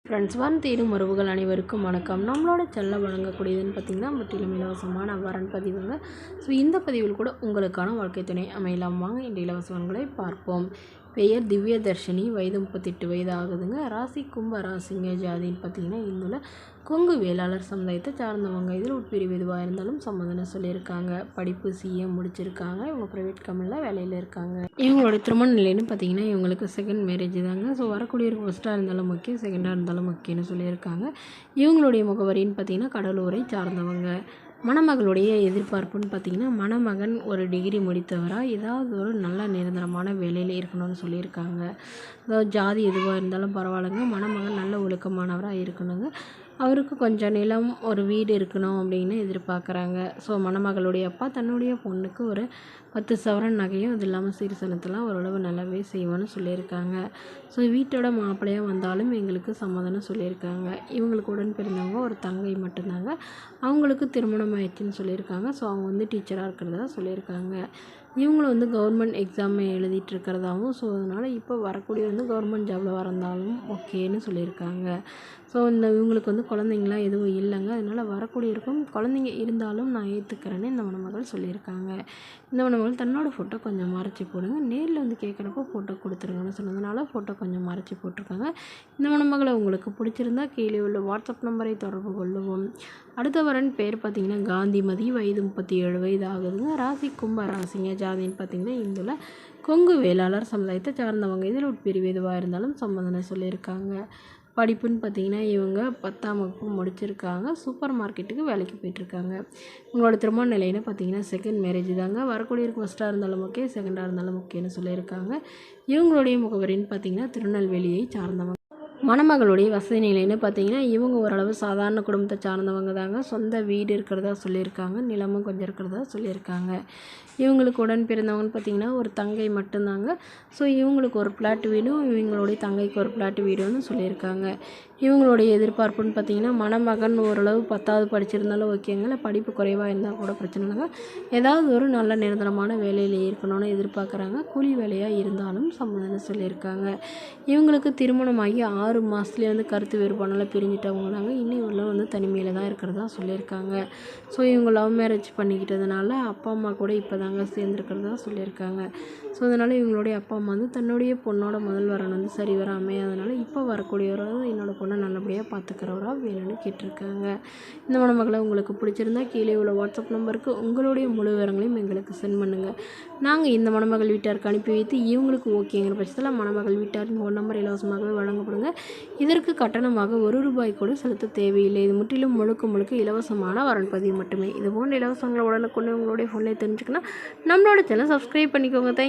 Friends தேடும் உறவுகள் அனைவருக்கும் வணக்கம். நம்மளோட செல்ல வழங்கக்கூடியதுன்னு பார்த்திங்கன்னா முற்றிலும் இலவசமான வரன் பதிவுங்க. ஸோ இந்த பதிவில் கூட உங்களுக்கான வாழ்க்கை துணை அமையலாம். வாங்க இந்த இலவச வரன்களை பார்ப்போம். பெயர் திவ்ய தர்ஷினி, வயது 38 வயது ஆகுதுங்க. ராசி கும்ப ராசிங்க. ஜாதின்னு பார்த்திங்கன்னா இந்துல கொங்கு வேளாளர் சமுதாயத்தை சார்ந்தவங்க. இதில் உட்பிரிவு எதுவாக இருந்தாலும் சம்மதம்னு சொல்லியிருக்காங்க. படிப்பு சிஏ முடிச்சிருக்காங்க. இவங்க ப்ரைவேட் கம்பெனியில் வேலையில் இருக்காங்க. இவங்களோட திருமண நிலைன்னு பார்த்திங்கன்னா இவங்களுக்கு செகண்ட் மேரேஜ் தாங்க. ஸோ வரக்கூடியவருக்கு ஃபஸ்ட்டாக இருந்தாலும் முக்கியம், செகண்டாக இருந்தாலும் முக்கியம்னு சொல்லியிருக்காங்க. இவங்களுடைய முகவரின்னு பார்த்திங்கன்னா கடலூரை சார்ந்தவங்க. மணமகளுடைய எதிர்பார்ப்புன்னு பார்த்திங்கன்னா மணமகன் ஒரு டிகிரி முடித்தவராக ஏதாவது ஒரு நல்ல நிரந்தரமான வேலையில் இருக்கணும்னு சொல்லியிருக்காங்க. அதாவது ஜாதி எதுவாக இருந்தாலும் பரவாயில்லைங்க, மணமகன் நல்ல ஒழுக்கமானவராக இருக்கணுங்க. அவருக்கு கொஞ்சம் நிலம், ஒரு வீடு இருக்கணும் அப்படின்னு எதிர்பார்க்குறாங்க. ஸோ மணமகளுடைய அப்பா தன்னுடைய பொண்ணுக்கு ஒரு 10 சவரன் நகையும் அது இல்லாமல் சீர்சனத்தெல்லாம் ஓரளவு நல்லாவே செய்வோன்னு சொல்லியிருக்காங்க. ஸோ வீட்டோட மாப்பிள்ளையாக வந்தாலும் எங்களுக்கு சம்மதம்னு சொல்லியிருக்காங்க. இவங்களுக்கு உடன் பிறந்தவங்க ஒரு தங்கை மட்டும்தாங்க. அவங்களுக்கு திருமணம் ஆயிடுச்சுன்னு சொல்லியிருக்காங்க. ஸோ அவங்க டீச்சராக இருக்கிறதா சொல்லியிருக்காங்க. இவங்களும் கவர்மெண்ட் எக்ஸாம் எழுதிட்டு இருக்கிறதாவும், ஸோ அதனால் இப்போ வரக்கூடிய கவர்மெண்ட் ஜாபில் வரந்தாலும் ஓகேன்னு சொல்லியிருக்காங்க. ஸோ இவங்களுக்கு குழந்தைங்களாம் எதுவும் இல்லைங்க. அதனால் வரக்கூடியவருக்கும் குழந்தைங்க இருந்தாலும் நான் ஏற்றுக்கிறேன்னு இந்த மணமகள் சொல்லியிருக்காங்க. இந்த மணமகள் தன்னோட ஃபோட்டோ கொஞ்சம் மறைச்சி போடுங்க, நேரில் கேட்குறப்போ ஃபோட்டோ கொடுத்துருங்கன்னு சொன்னதுனால ஃபோட்டோ கொஞ்சம் மறைச்சி போட்டிருக்காங்க. இந்த மணமகளை உங்களுக்கு பிடிச்சிருந்தா கீழே உள்ள வாட்ஸ்அப் நம்பரை தொடர்பு கொள்ளுவோம். அடுத்த வரன் பேர் பார்த்திங்கன்னா காந்திமதி, வயது 37 வயது ஆகுதுங்க. ராசி கும்ப ராசிங்க. ஜாதின்னு பார்த்திங்கன்னா இந்துல கொங்கு வேளாளர் சமுதாயத்தை சார்ந்தவங்க. இதில் உட்பிரிவு எதுவாக இருந்தாலும் சம்மதனை சொல்லியிருக்காங்க. படிப்புன்னு பார்த்திங்கன்னா இவங்க 10ஆம் வகுப்பு முடிச்சிருக்காங்க. சூப்பர் மார்க்கெட்டுக்கு வேலைக்கு போயிட்டுருக்காங்க. இவங்களோட திருமண நிலைன்னு பார்த்திங்கன்னா செகண்ட் மேரேஜ் தாங்க. வரக்கூடியவருக்கு ஃபஸ்ட்டாக இருந்தாலும் ஓகே, செகண்டாக இருந்தாலும் ஓகேன்னு சொல்லியிருக்காங்க. இவங்களுடைய முகவரின்னு பார்த்திங்கன்னா திருநெல்வேலியை சார்ந்தவங்க. மணமகளுடைய வசதி நிலைன்னு பார்த்திங்கன்னா இவங்க ஓரளவு சாதாரண குடும்பத்தை சார்ந்தவங்க தாங்க. சொந்த வீடு இருக்கிறதா சொல்லியிருக்காங்க. நிலமும் கொஞ்சம் இருக்கிறதா சொல்லியிருக்காங்க. இவங்களுக்கு உடன் பிறந்தவங்கன்னு பார்த்திங்கன்னா ஒரு தங்கை மட்டும்தாங்க. ஸோ இவங்களுக்கு ஒரு பிளாட் வீடும், இவங்களுடைய தங்கைக்கு ஒரு பிளாட் வீடுன்னு சொல்லியிருக்காங்க. இவங்களுடைய எதிர்பார்ப்புன்னு பார்த்திங்கன்னா மணமகன் ஓரளவு 10வது படிச்சிருந்தாலும் ஓகேங்க, இல்லை படிப்பு குறைவாக இருந்தால் கூட பிரச்சனை இல்லைங்க. ஏதாவது ஒரு நல்ல நிரந்தரமான வேலையில் இருக்கணும்னு எதிர்பார்க்குறாங்க. கூலி வேலையாக இருந்தாலும் சம்மதம்னு சொல்லியிருக்காங்க. இவங்களுக்கு திருமணமாகி 6 மாதத்துலேயே கருத்து வேறுபாடால் பிரிஞ்சிட்டவங்க தாங்க. இன்னும் இவ்வளோ தனிமையில் தான் இருக்கிறதா சொல்லியிருக்காங்க. ஸோ இவங்க லவ் மேரேஜ் பண்ணிக்கிட்டதுனால அப்பா அம்மா கூட இப்போ தாங்க சேர்ந்துருக்கிறதா சொல்லியிருக்காங்க. ஸோ அதனால் இவங்களுடைய அப்பா அம்மா தன்னுடைய பொண்ணோட முதல் வரன் சரி வர அமையாதனால இப்போ வரக்கூடியவராக என்னோட பொண்ணை நல்லபடியாக பார்த்துக்கிறவராக வேணும்னு கேட்டிருக்காங்க. இந்த மணமகளை உங்களுக்கு பிடிச்சிருந்தா கீழே உள்ள வாட்ஸ்அப் நம்பருக்கு உங்களுடைய முழு விவரங்களையும் எங்களுக்கு சென்ட் பண்ணுங்கள். நாங்கள் இந்த மணமகள் வீட்டாருக்கு அனுப்பி வைத்து இவங்களுக்கு ஓகேங்கிற பட்சத்தில் மணமகள் வீட்டாரின் ஃபோன் நம்பர் இலவசமாகவே வழங்கப்படுங்க. இதற்கு கட்டணமாக ₹1 கூட செலுத்த தேவையில்லை. இது முற்றிலும் முழுக்க இலவசமான வரன் பதிவு மட்டுமே. இது போன்ற இலவசங்களை உடனுக்குடனே உங்களுடைய ஃபோன்லேயே தெரிஞ்சுக்கணும். நம்மளோட சேனல் சப்ஸ்கிரைப் பண்ணிக்கோங்க. தேங்க்யூ.